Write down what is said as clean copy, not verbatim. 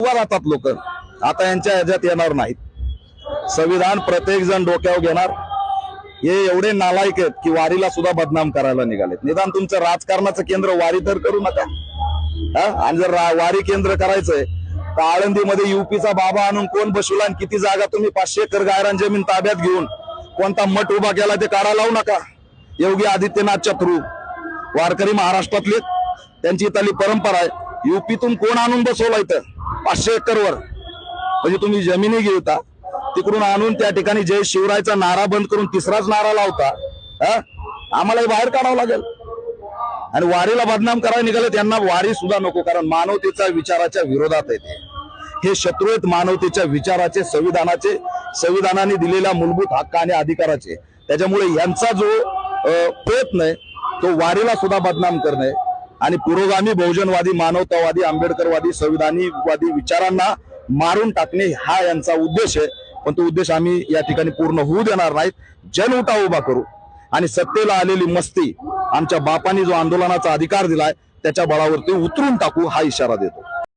उभा राहतात लोक, आता यांच्या ह्याच्यात येणार नाहीत. संविधान प्रत्येक जण डोक्यावर घेणार. हे एवढे नालायक आहेत की वारीला सुद्धा बदनाम करायला निघालेत. निदान तुमचं राजकारणाचं केंद्र वारी तर करू नका. आणि जर वारी केंद्र करायचंय तर आळंदीमध्ये युपीचा बाबा आणून कोण बसवला आणि किती जागा तुम्ही 500 एकर गायरान जमीन ताब्यात घेऊन कोणता मठ उभा केला ते काढा लावू नका. योगी आदित्यनाथच्या थ्रू वारकरी महाराष्ट्रातले त्यांची इथली परंपरा आहे. युपीतून कोण आणून बसवला इथं 500 एकरवर? म्हणजे तुम्ही जमिनी घेता तिकडून आणून त्या ठिकाणी जय शिवरायचा नारा बंद करून तिसराच नारा लावता. आम्हाला बाहेर काढावं लागेल. आणि वारीला बदनाम करायला निघाले त्यांना वारी सुद्धा नको, कारण मानवतेच्या विचाराच्या विरोधात आहे ते. हे शत्रू आहेत मानवतेच्या विचाराचे, संविधानाचे, संविधानाने दिलेल्या मूलभूत हक्क आणि अधिकाराचे. त्याच्यामुळे यांचा जो प्रयत्न आहे तो वारीला सुद्धा बदनाम करणे आणि पुरोगामी बहुजनवादी मानवतावादी आंबेडकरवादी संविधानीवादी विचारांना मारून टाकणे हा यांचा उद्देश आहे. पण तो उद्देश आम्ही या ठिकाणी पूर्ण होऊ देणार नाहीत. जन उठाव उभा करू आणि सत्तेला आलेली मस्ती आमच्या बापांनी जो आंदोलनाचा अधिकार दिलाय त्याच्या बळावरती उतरून टाकू हा इशारा देतो.